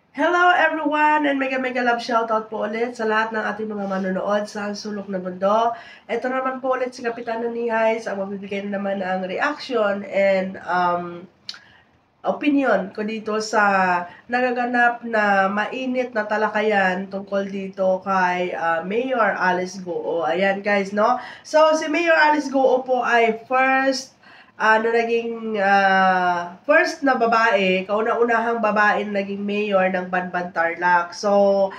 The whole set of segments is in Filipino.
Hello everyone and mega mega love shoutout po ulit sa lahat ng ating mga manonood sa sulok ng mundo. Ito naman po ulit si Kapitan Nihay ang magbibigay naman ng reaction and opinion ko dito sa nagaganap na mainit na talakayan tungkol dito kay Mayor Alice Goo. Ayan guys, no? So, si Mayor Alice Goo po ay first na babae, kauna-unahang babae na naging mayor ng Banban Tarlac. So,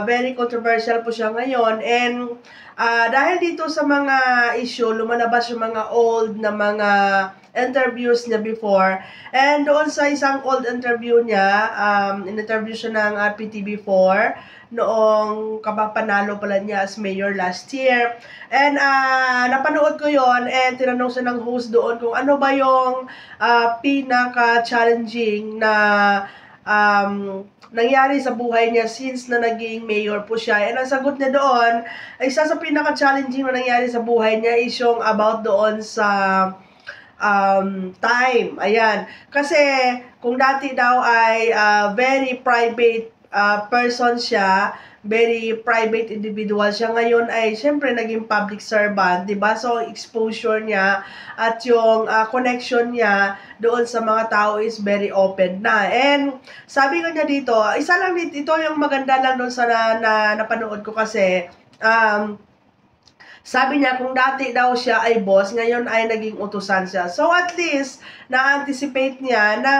very controversial po siya ngayon and dahil dito sa mga issue, lumalabas yung mga old na mga interviews niya before. And doon sa isang old interview niya, in-interview siya ng PTV4 noong kapapanalo pala niya as mayor last year. And napanood ko yon and tinanong siya ng host doon kung ano ba yung pinaka-challenging na nangyari sa buhay niya since na naging mayor po siya. And ang sagot niya doon, isa sa pinaka-challenging na nangyari sa buhay niya is yung about doon sa time. Ayan. Kasi kung dati daw ay very private person siya, very private individual siya, ngayon ay syempre naging public servant, 'di ba? So exposure niya at yung connection niya doon sa mga tao is very open na. And sabi nga niya dito, isa lang dito, ito yung maganda lang doon sa napanood ko kasi sabi niya kung dati daw siya ay boss, ngayon ay naging utusan siya. So at least, na-anticipate niya na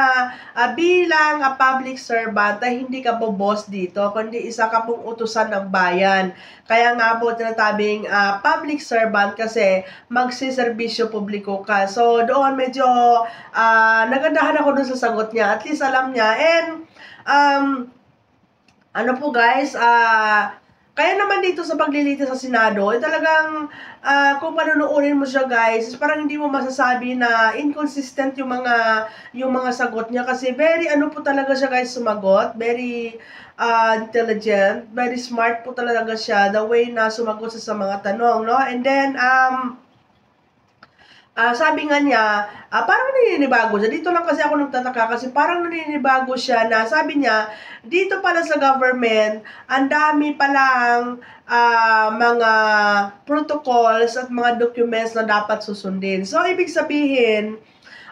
bilang public servant ay hindi ka po boss dito, kundi isa ka pong utusan ng bayan. Kaya nga po tinatawing public servant kasi magsiservisyo publiko ka. So doon medyo nagandahan ako dun sa sagot niya. At least alam niya. And ano po guys, kaya naman dito sa paglilitis sa Senado, talagang kung panunuorin mo siya guys, parang hindi mo masasabi na inconsistent yung mga sagot niya kasi very ano po talaga siya guys sumagot, very intelligent, very smart po talaga siya the way na sumagot sa mga tanong, no? And then sabi nga niya, parang naninibago siya. Dito lang kasi ako nagtataka kasi parang naninibago siya na sabi niya, dito pala sa government, ang dami palang mga protocols at mga documents na dapat susundin. So, ibig sabihin,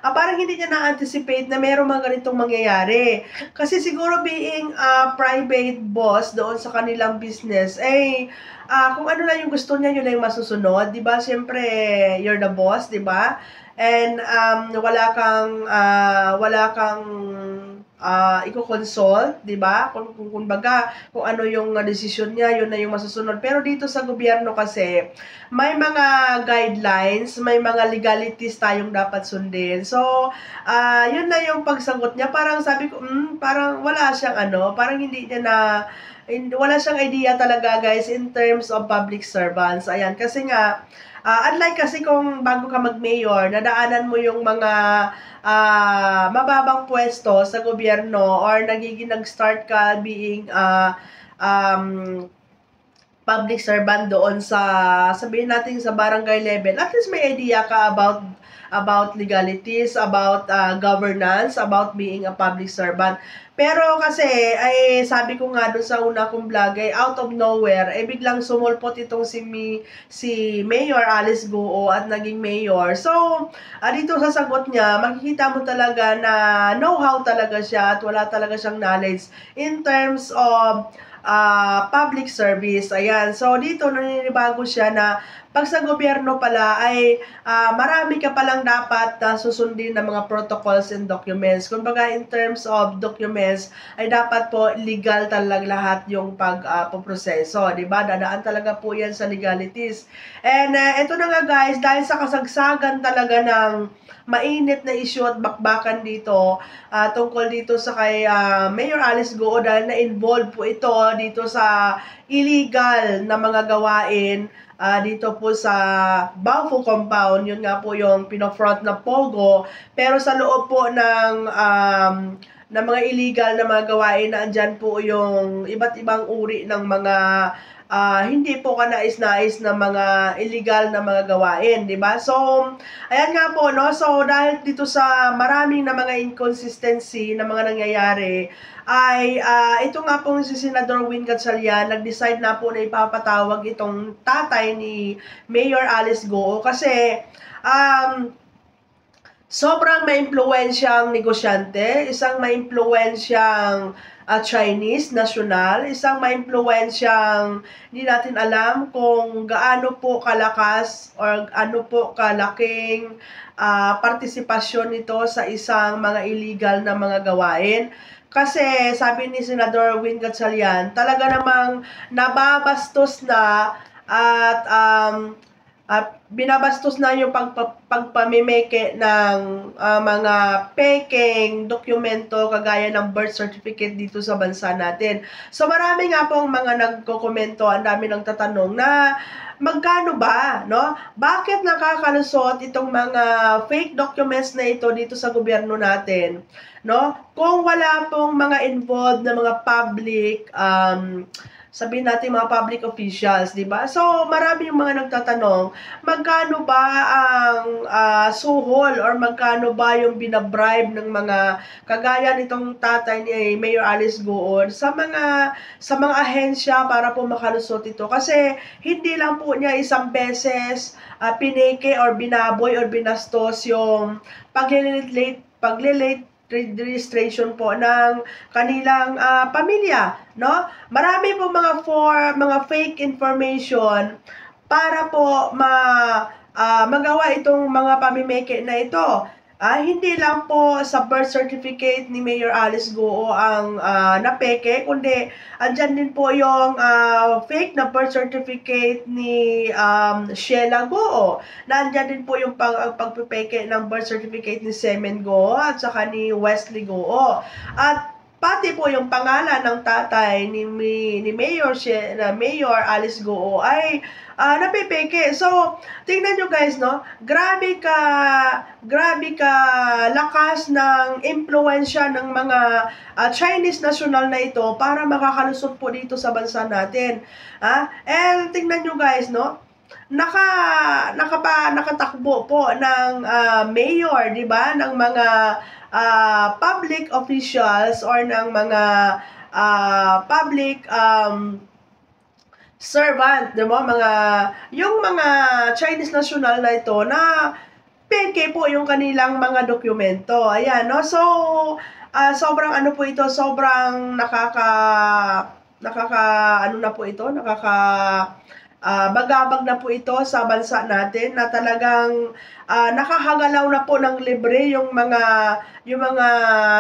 parang hindi niya na-anticipate na meron mga ganitong mangyayari. Kasi siguro being a private boss doon sa kanilang business, kung ano lang yung gusto niya, yun na yung masusunod. Diba? Siyempre, you're the boss, diba? And wala kang i-consult, 'di ba? Kung baga, kung ano yung desisyon niya, yun na yung masusunod. Pero dito sa gobyerno kasi, may mga guidelines, may mga legalities tayong dapat sundin. So, yun na yung pagsagot niya. Parang sabi ko, parang wala siyang parang hindi niya wala siyang idea talaga guys in terms of public servants. Ayan, kasi nga, unlike kasi kung bago ka mag-mayor, nadaanan mo yung mga mababang pwesto sa gobyerno or nag-start ka being public servant doon sa, sabihin natin sa barangay level, at least may idea ka about legalities, about governance, about being a public servant. Pero kasi, ay sabi ko nga doon sa una kong vlog, out of nowhere, biglang sumulpot itong si Mayor Alice Goo at naging mayor. So, dito sa sagot niya, makikita mo talaga na know-how talaga siya at wala talaga siyang knowledge in terms of public service. Ayan. So, dito naninibago siya na pag sa gobyerno pala ay marami ka palang dapat susundin ng mga protocols and documents. Kumbaga in terms of documents ay dapat po legal talaga lahat yung pagpoproseso, 'di ba? Dadaan talaga po 'yan sa legalities. And ito na nga guys, dahil sa kasagsagan talaga ng mainit na issue at bakbakan dito tungkol dito sa kay Mayor Alice Goo dahil na-involve po ito dito sa illegal na mga gawain dito po sa Baofu compound. Yun nga po yung pinofront na Pogo, pero sa loob po ng mga illegal na mga gawain na andyan po yung iba't ibang uri ng mga hindi po kanais-nais na mga illegal na mga gawain, di ba? So, ayan nga po, no? So, dahil dito sa maraming na mga inconsistency na mga nangyayari, ay ito nga pong si Senador Win Gatchalian, nag-decide na po na ipapatawag itong tatay ni Mayor Alice Goo kasi sobrang maimpluwensyang negosyante, isang maimpluwensyang Chinese national, isang maimpluwensyang hindi natin alam kung gaano po kalakas or ano po kalaking partisipasyon nito sa isang mga illegal na mga gawain. Kasi sabi ni Senador Win Gatchalian, talaga namang nababastos na at binabastos na yung pagpamimeke ng mga peking dokumento kagaya ng birth certificate dito sa bansa natin. So marami nga pong mga nagko-komento, ang dami nang tatanong na magkano ba, no? Bakit nakakalusot itong mga fake documents na ito dito sa gobyerno natin, no? Kung wala pong mga involved na mga public sabihin natin mga public officials, di ba? So, marami yung mga nagtatanong, magkano ba ang suhol or magkano ba yung binabribe ng mga kagaya nitong tatay ni Mayor Alice Goo sa mga ahensya para po makalusot ito. Kasi hindi lang po niya isang beses pineke or binaboy or binastos yung paglilate registration po ng kanilang pamilya, no? Marami po mga fake information para po magawa itong mga pamimeke na ito. Hindi lang po sa birth certificate ni Mayor Alice Goo ang napeke, kundi andyan din po yung fake na birth certificate ni Sheila Goo. Nandyan din po yung pagpipeke ng birth certificate ni Semen Goo at saka ni Wesley Goo. At pati po yung pangalan ng tatay ni Mayor Alice Goo ay napipeke. So, tingnan nyo guys, no? Grabe ka lakas ng impluensya ng mga Chinese national na ito para makakalusot po dito sa bansa natin. And tingnan nyo guys, no? Nakatakbo po ng mayor, di ba? Ng mga public officials or ng mga public servant, di ba? Yung mga Chinese national na ito na peke po yung kanilang mga dokumento. Ayan, no? So, sobrang ano po ito, sobrang bagabag na po ito sa bansa natin na talagang nakahagalaw na po ng libre yung mga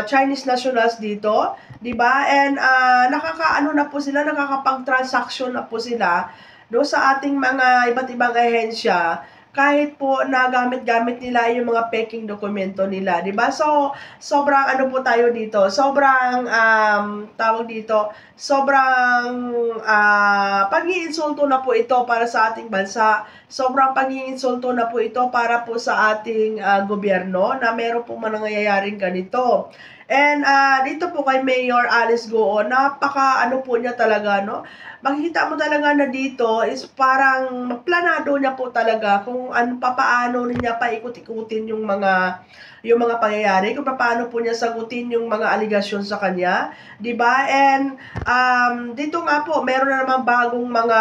Chinese nationals dito, 'di ba? And nakakapag-transaction na po sila do sa ating mga iba't ibang ahensya kahit po na gamit nila yung mga peking dokumento nila, 'di ba? So, sobrang ano po tayo dito, sobrang pag-iinsulto na po ito para sa ating bansa. Sobrang pag-iinsulto na po ito para po sa ating gobyerno na meron po mangyayaring ganito. And dito po kay Mayor Alice Goo, napaka ano po niya talaga, no? Makikita mo talaga na dito is parang planado niya po talaga kung paano niya paikot-ikutin yung mga pangyayari, kung paano po niya sagutin yung mga aligasyon sa kanya, 'di ba? And dito nga po meron na namang bagong mga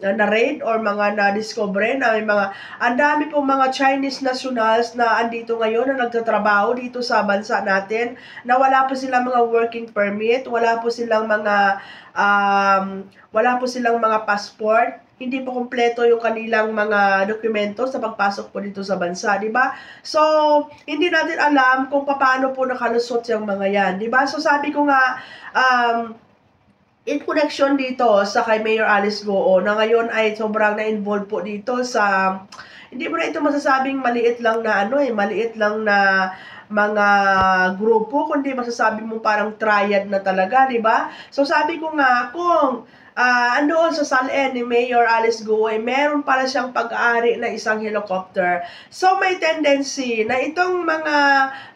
na raid or mga na-discover na may ang dami pong mga Chinese nationals na andito ngayon na nagtatrabaho dito sa bansa natin na wala po silang mga working permit, wala po silang mga passport, hindi po kumpleto yung kanilang mga dokumento sa pagpasok po dito sa bansa, di ba? So, hindi natin alam kung paano po nakalusot yung mga yan, di ba? So, sabi ko nga, in connection dito sa kay Mayor Alice Goo na ngayon ay sobrang na-involve po dito sa, hindi mo na ito masasabing maliit lang na mga grupo, kundi masasabi mo parang triad na talaga, di ba? So sabi ko nga, kung andoon sa Salen ni Mayor Alice Go ay meron pala siyang pag-aari na isang helicopter. So may tendency na itong mga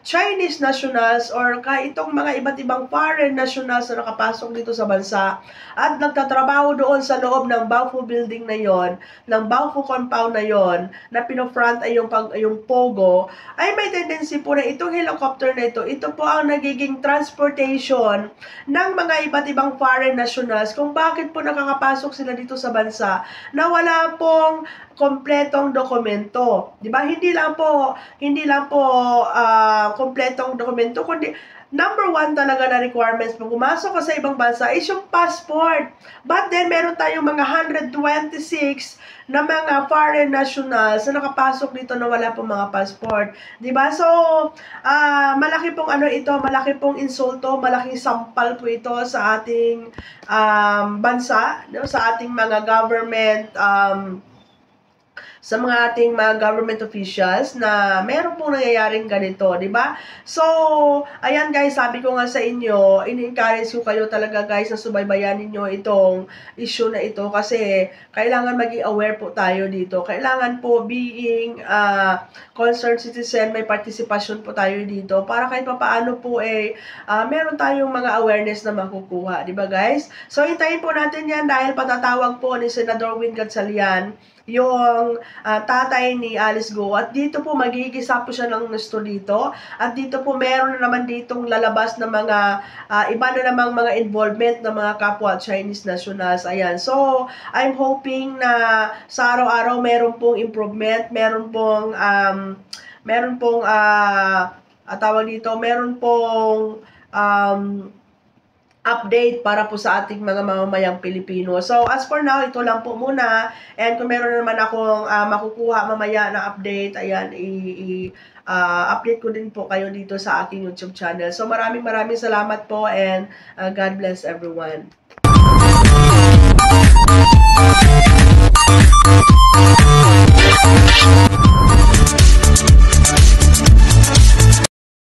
Chinese nationals or itong mga iba't ibang foreign nationals na nakapasok dito sa bansa at nagtatrabaho doon sa loob ng Baofu building na yon, ng Baofu compound na yon, na pinofront ay yung Pogo, ay may tendency po na itong helicopter na ito po ang nagiging transportation ng mga iba't ibang foreign nationals kung bakit po nakakapasok sila dito sa bansa na wala pong kompletong dokumento. 'Di ba? Hindi lang po kompletong dokumento, kundi number one talaga na requirements pag pumasok ka sa ibang bansa is yung passport. But then, meron tayong mga 126 na mga foreign nationals na nakapasok dito na wala pong mga passport. Diba? So, malaki pong malaki pong insulto, malaking sampal po ito sa ating bansa, no? Sa ating mga government sa mga ating mga government officials na meron pong nangyayaring ganito, di ba? So, ayan guys, sabi ko nga sa inyo, in-encourage ko kayo talaga guys na subaybayanin nyo itong issue na ito kasi kailangan maging aware po tayo dito. Kailangan po being concerned citizen, may participation po tayo dito para kahit papaano po meron tayong mga awareness na makukuha, di ba guys? So, hintayin po natin yan dahil patatawag po ni Senador Win Gatchalian yung tatay ni Alice Go at dito po magigisa po siya ng gusto dito at dito po meron na naman ditong lalabas na mga iba na namang mga involvement ng mga kapwa Chinese nationals. Ayan, so I'm hoping na sa araw-araw meron pong improvement, meron pong update para po sa ating mga mamamayang Pilipino. So, as for now, ito lang po muna. And kung meron naman akong makukuha mamaya na update, ayan, update ko din po kayo dito sa aking YouTube channel. So, maraming salamat po and God bless everyone.